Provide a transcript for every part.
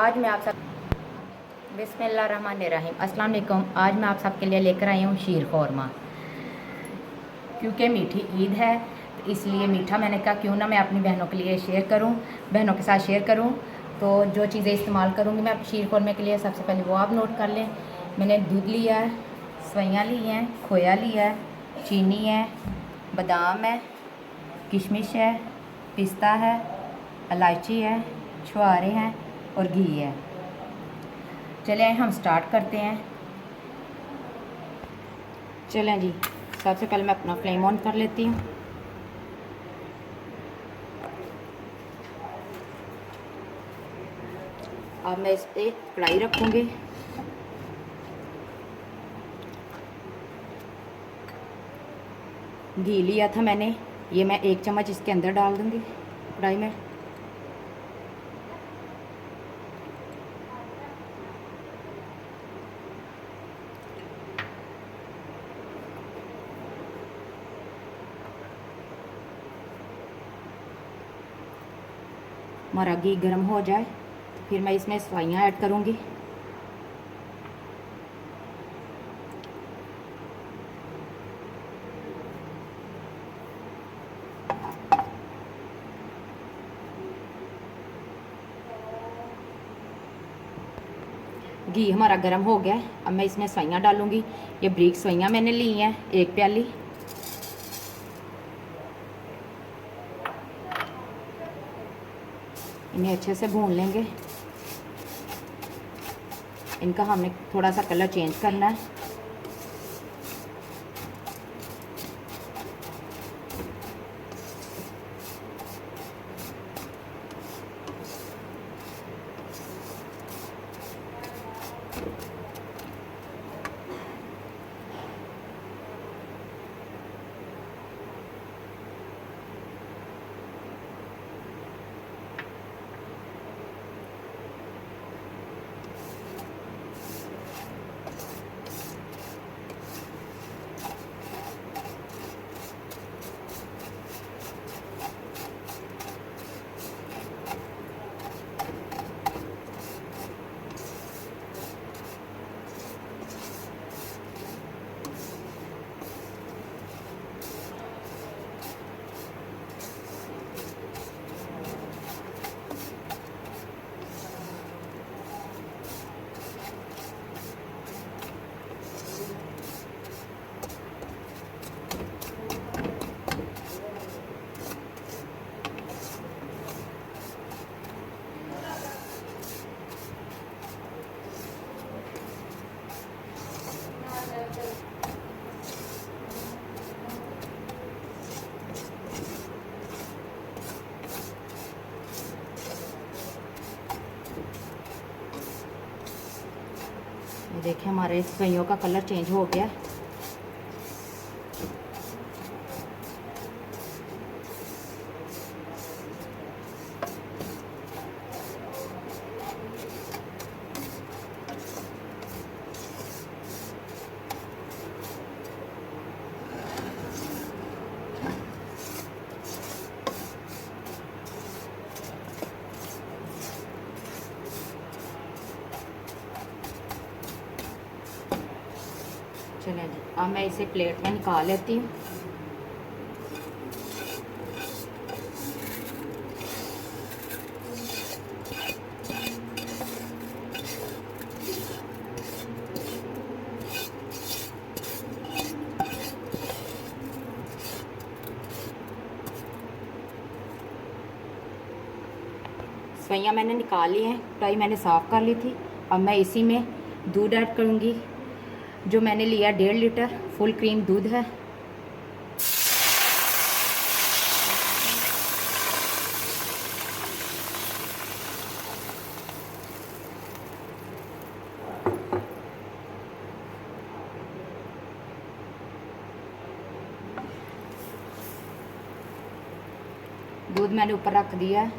आज मैं आप सब बिस्मिल्लाहिर्रहमानिर्रहीम अस्सलाम वालेकुम। आज मैं आप सबके लिए लेकर आई हूँ शीर ख़ौरमा। क्योंकि मीठी ईद है तो इसलिए मीठा मैंने कहा क्यों ना मैं अपनी बहनों के लिए शेयर करूँ, बहनों के साथ शेयर करूँ। तो जो चीज़ें इस्तेमाल करूँगी मैं शीर ख़ौरमे के लिए, सबसे पहले वो आप नोट कर लें। मैंने दूध लिया है, सवैयाँ ली हैं, खोया लिया है, चीनी है, बादाम है, किशमिश है, पिस्ता है, इलायची है, छुहारे हैं और घी है। चलें हम स्टार्ट करते हैं। चलें जी, सबसे पहले मैं अपना फ्लेम ऑन कर लेती हूँ। अब मैं इस पर कढ़ाई रखूँगी। घी लिया था मैंने, ये मैं 1 चम्मच इसके अंदर डाल दूँगी कढ़ाई में। हमारा घी गर्म हो जाए तो फिर मैं इसमें सवाइयाँ ऐड करूँगी। घी हमारा गर्म हो गया है, अब मैं इसमें सवाइयाँ डालूँगी। ये ब्रीक सवाइयाँ मैंने ली हैं 1 प्याली। इन्हें अच्छे से भून लेंगे। इनका हमने थोड़ा सा कलर चेंज करना है। ये देखें हमारे सवैयों का कलर चेंज हो गया। चलें जी, अब मैं इसे प्लेट में निकाल लेती हूँ। सवैयाँ मैंने निकाल ली हैं, कढ़ाई मैंने साफ़ कर ली थी। अब मैं इसी में दूध ऐड करूँगी। जो मैंने लिया 1.5 लीटर फुल क्रीम दूध है। दूध मैंने ऊपर रख दिया है,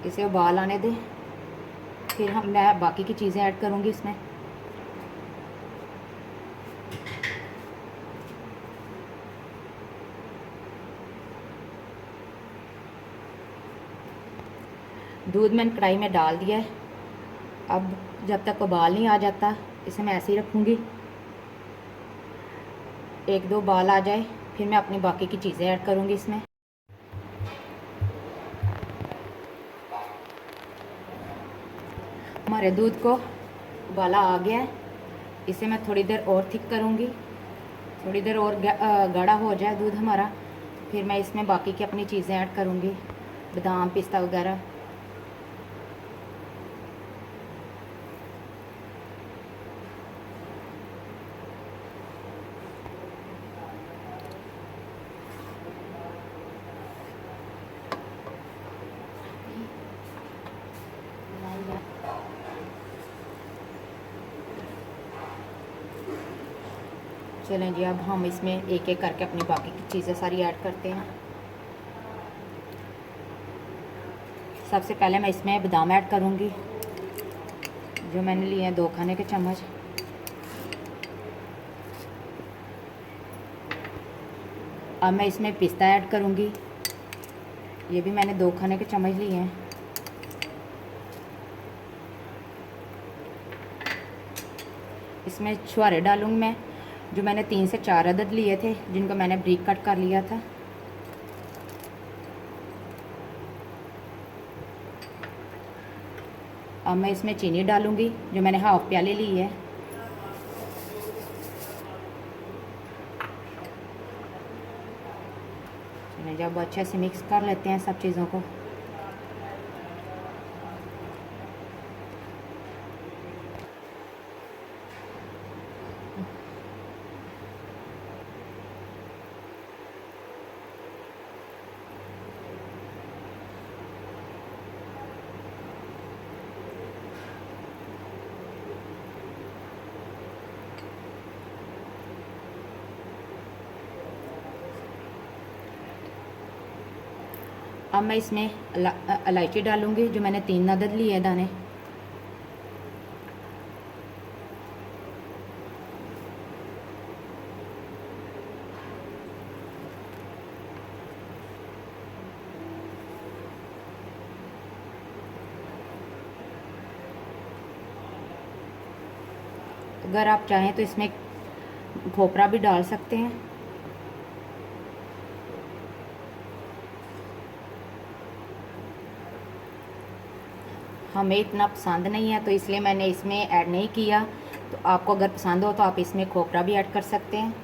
इसे उबाल आने दें, फिर मैं बाकी की चीज़ें ऐड करूँगी इसमें। दूध मैंने कढ़ाई में डाल दिया है। अब जब तक उबाल नहीं आ जाता इसे मैं ऐसे ही रखूँगी। एक दो उबाल आ जाए फिर मैं अपनी बाकी की चीज़ें ऐड करूँगी इसमें। हमारे दूध को उबाला आ गया है, इसे मैं थोड़ी देर और थिक करूँगी। थोड़ी देर और गाढ़ा हो जाए दूध हमारा, फिर मैं इसमें बाकी की अपनी चीज़ें ऐड करूँगी, बादाम पिस्ता वगैरह। चलें जी, अब हम इसमें एक एक करके अपनी बाकी की चीज़ें सारी ऐड करते हैं। सबसे पहले मैं इसमें बादाम ऐड करूँगी, जो मैंने लिए हैं 2 खाने के चम्मच। अब मैं इसमें पिस्ता ऐड करूँगी, ये भी मैंने 2 खाने के चम्मच लिए हैं। इसमें छुहारे डालूँगी मैं, जो मैंने 3 से 4 अदद लिए थे, जिनको मैंने ब्रीक कट कर लिया था। अब मैं इसमें चीनी डालूँगी, जो मैंने हाफ प्याली ली है। जब अच्छे से मिक्स कर लेते हैं सब चीज़ों को। अब मैं इसमें इलायची डालूँगी, जो मैंने 3 अदद लिए हैं दाने। अगर आप चाहें तो इसमें खोपरा भी डाल सकते हैं। हमें इतना पसंद नहीं है तो इसलिए मैंने इसमें ऐड नहीं किया। तो आपको अगर पसंद हो तो आप इसमें खोपरा भी ऐड कर सकते हैं।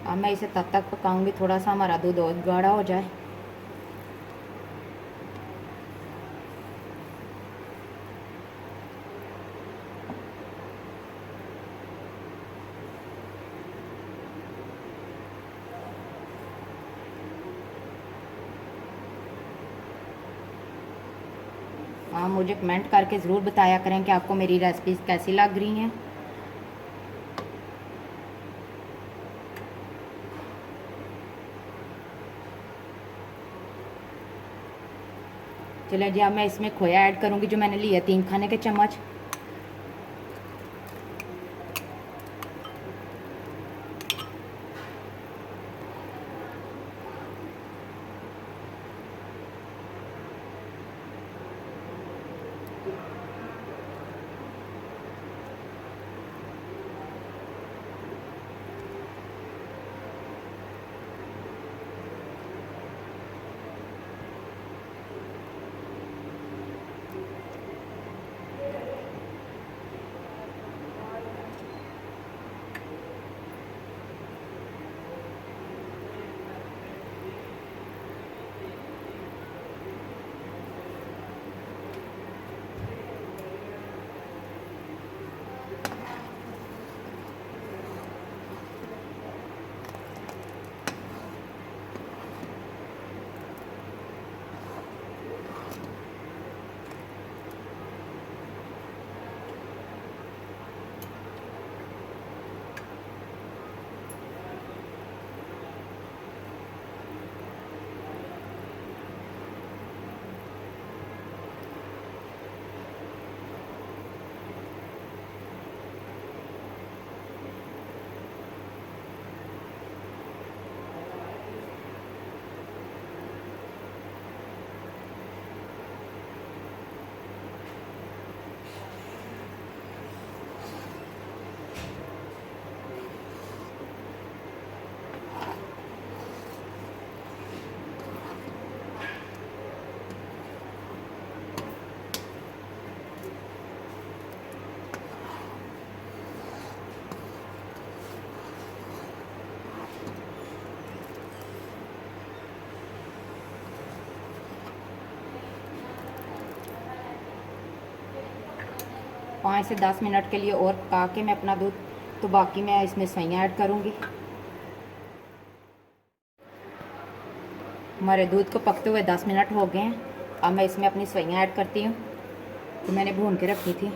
अब मैं इसे तब तक पकाऊंगी थोड़ा सा हमारा दूध और गाढ़ा हो जाए। हाँ, मुझे कमेंट करके ज़रूर बताया करें कि आपको मेरी रेसिपीज़ कैसी लग रही हैं। चलिए जी, अब मैं इसमें खोया ऐड करूँगी, जो मैंने लिया 3 खाने के चम्मच। 5 से 10 मिनट के लिए और पका के मैं अपना दूध, तो बाकी मैं इसमें सवैयाँ ऐड करूँगी। हमारे दूध को पकते हुए 10 मिनट हो गए हैं। अब मैं इसमें अपनी सवैयाँ ऐड करती हूँ, तो मैंने भून के रखी थी।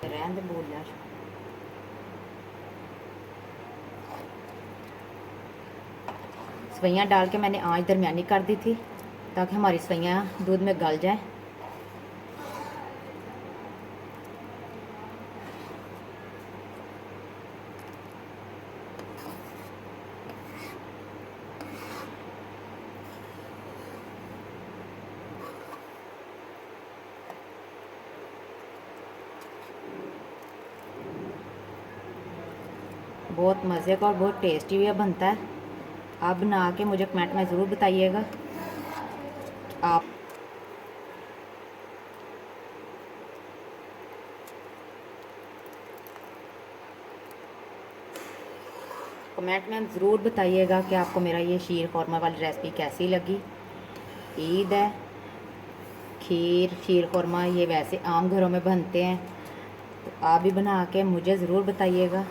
रहने दे, बोल जा। सवैयाँ डाल के मैंने आंच दरमियानी कर दी थी ताकि हमारी सवैयाँ दूध में गल जाए। बहुत मज़े का और बहुत टेस्टी भी बनता है। आप बना के मुझे कमेंट में ज़रूर बताइएगा। आप कमेंट में ज़रूर बताइएगा कि आपको मेरा ये शीर खौरमा वाली रेसिपी कैसी लगी। ईद है, खीर शीर खौरमा ये वैसे आम घरों में बनते हैं, तो आप भी बना के मुझे ज़रूर बताइएगा।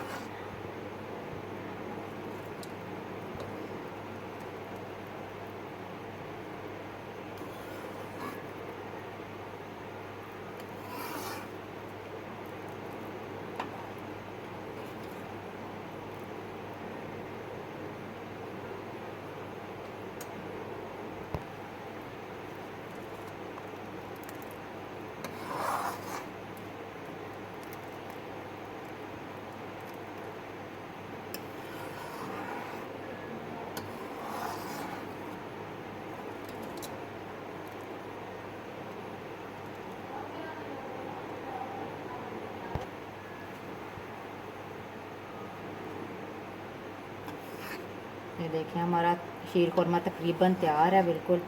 ये देखिए हमारा शीर खौरमा तकरीबन तैयार है बिल्कुल।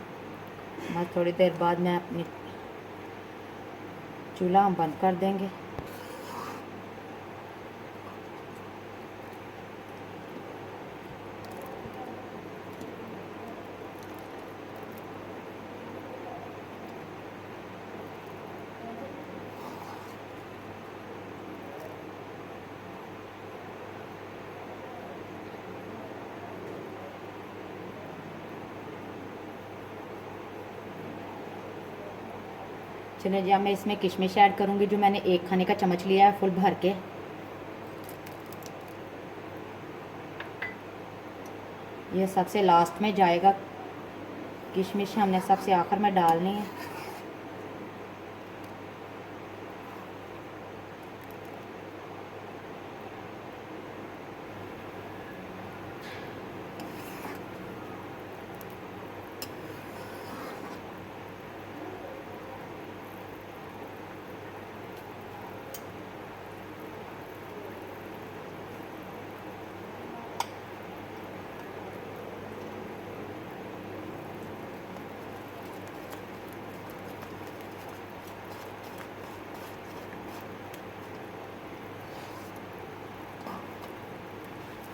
बस थोड़ी देर बाद मैं अपनी चूल्हा हम बंद कर देंगे। चलिए जी, अब मैं इसमें किशमिश ऐड करूँगी, जो मैंने 1 खाने का चम्मच लिया है फुल भर के। ये सबसे लास्ट में जाएगा, किशमिश हमने सबसे आखिर में डालनी है।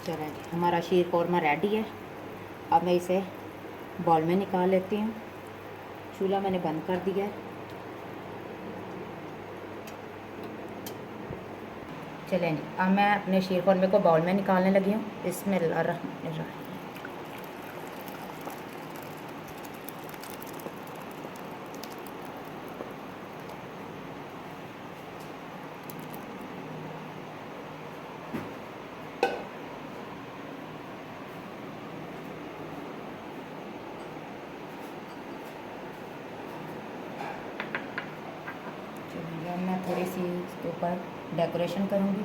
चलें जी, हमारा शीर खौरमा रेडी है। अब मैं इसे बाउल में निकाल लेती हूँ। चूल्हा मैंने बंद कर दिया है। चलें जी, अब मैं अपने शीर खौरमे को बाउल में निकालने लगी हूँ। बिस्मिल्लाहिर्रहमानिर्रहीम। मैं थोड़ी सी इसके ऊपर डेकोरेशन करूँगी।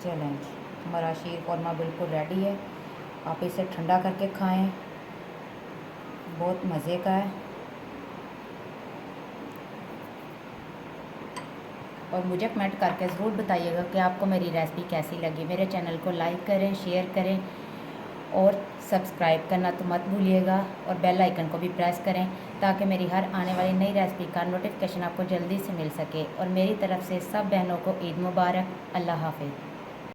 चलें, हमारा शीर कौरमा बिल्कुल रेडी है। आप इसे ठंडा करके खाएं, बहुत मज़े का है। और मुझे कमेंट करके ज़रूर बताइएगा कि आपको मेरी रेसिपी कैसी लगी। मेरे चैनल को लाइक करें, शेयर करें और सब्सक्राइब करना तो मत भूलिएगा, और बेल आइकन को भी प्रेस करें ताकि मेरी हर आने वाली नई रेसिपी का नोटिफिकेशन आपको जल्दी से मिल सके। और मेरी तरफ़ से सब बहनों को ईद मुबारक। अल्लाह हाफ़िज़।